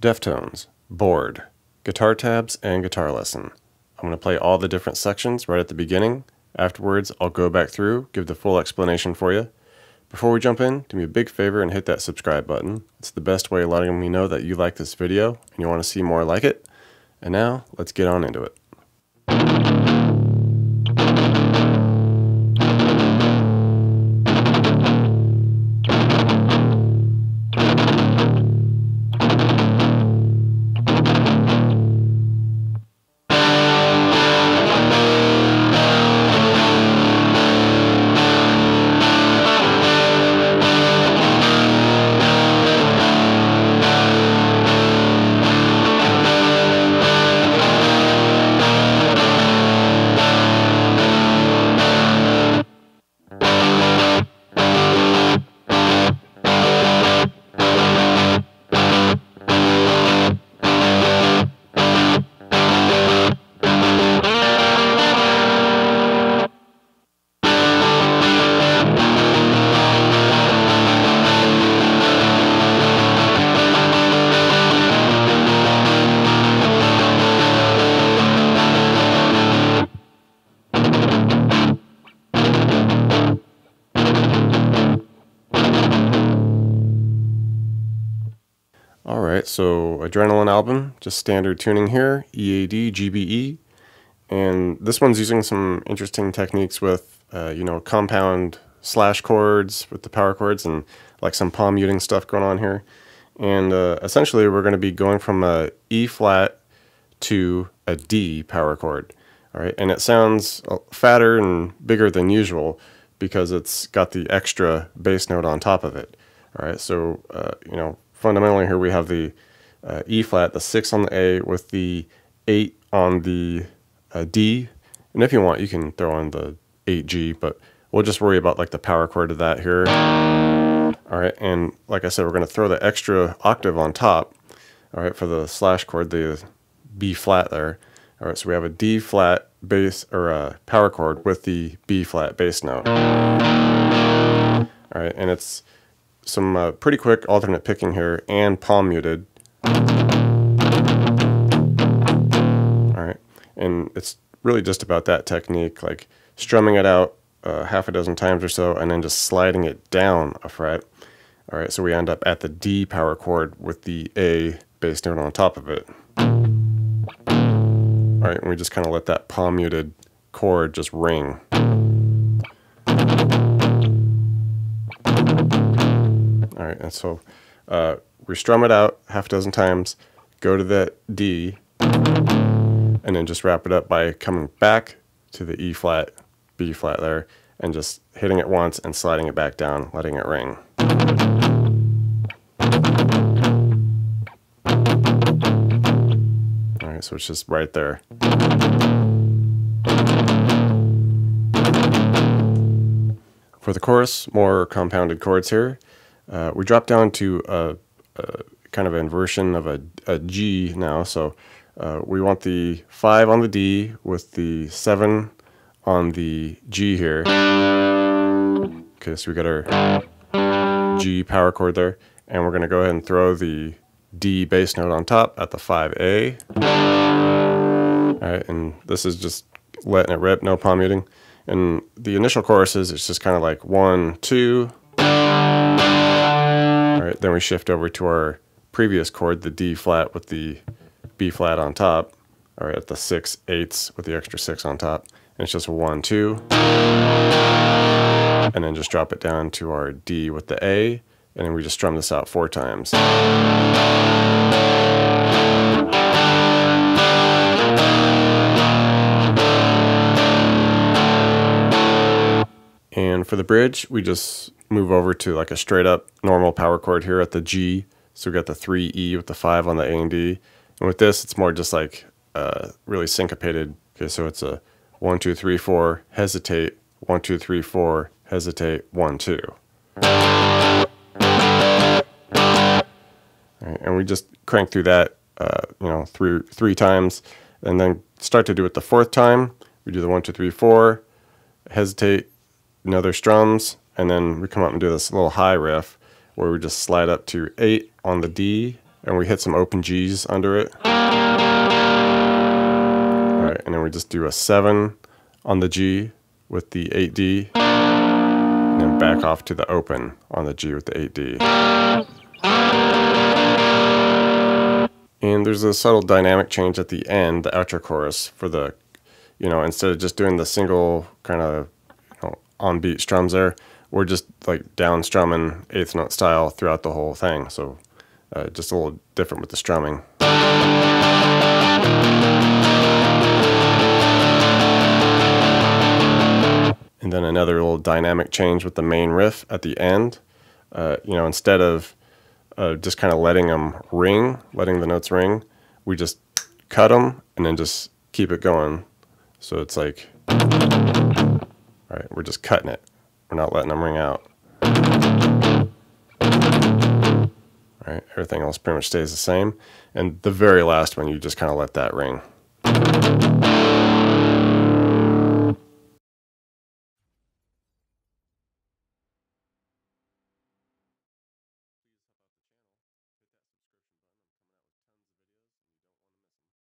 Deftones, board, guitar tabs, and guitar lesson. I'm going to play all the different sections right at the beginning. Afterwards, I'll go back through, give the full explanation for you. Before we jump in, do me a big favor and hit that subscribe button. It's the best way of letting me know that you like this video and you want to see more like it. And now, let's get on into it. Alright, so Adrenaline album, just standard tuning here, EAD, GBE, and this one's using some interesting techniques with, compound slash chords with the power chords and like some palm muting stuff going on here. And essentially we're going to be going from a E flat to a D power chord. Alright, and it sounds fatter and bigger than usual because it's got the extra bass note on top of it. Alright, so, fundamentally here we have the E flat, the 6 on the A with the 8 on the D, and if you want you can throw on the 8G, but we'll just worry about like the power chord of that here. Alright, and like I said, we're going to throw the extra octave on top, alright, for the slash chord, the B flat there. Alright, so we have a D flat bass, or a power chord with the B flat bass note. Alright, and it's some pretty quick alternate picking here and palm muted. Alright, and it's really just about that technique, like strumming it out half a dozen times or so and then just sliding it down a fret. Alright, so we end up at the D power chord with the A bass note on top of it. Alright, and we just kind of let that palm muted chord just ring. Alright, and so we strum it out half a dozen times, go to the D, and then just wrap it up by coming back to the E flat, B flat there, and just hitting it once and sliding it back down, letting it ring. Alright, so it's just right there. For the chorus, more compounded chords here. We drop down to a kind of inversion of a G now, so we want the 5 on the D with the 7 on the G here. Okay, so we got our G power chord there, and we're going to go ahead and throw the D bass note on top at the 5A. Alright, and this is just letting it rip, no palm muting. And the initial choruses, it's just kind of like 1, 2. Alright, then we shift over to our previous chord, the D flat with the B flat on top. Alright, at the 6 8s with the extra 6 on top. And it's just a 1, 2. And then just drop it down to our D with the A. And then we just strum this out 4 times. And for the bridge, we just move over to like a straight up normal power chord here at the G. So we got the 3E with the 5 on the A and D. And with this, it's more just like really syncopated. Okay, so it's a 1, 2, 3, 4, hesitate, 1, 2, 3, 4, hesitate, 1, 2. All right, and we just crank through that, through 3 times, and then start to do it the 4th time. We do the 1, 2, 3, 4, hesitate, another strums, and then we come up and do this little high riff where we just slide up to 8 on the D and we hit some open Gs under it. All right, and then we just do a 7 on the G with the 8D, and then back off to the open on the G with the 8D. And there's a subtle dynamic change at the end, the outro chorus, for the, instead of just doing the single kind of on beat strums there, we're just like down strumming 8th note style throughout the whole thing. So just a little different with the strumming. And then another little dynamic change with the main riff at the end. Instead of just kind of letting the notes ring, we just cut them and then just keep it going. So it's like, all right, we're just cutting it. We're not letting them ring out. All right, everything else pretty much stays the same. And the very last one, you just kind of let that ring.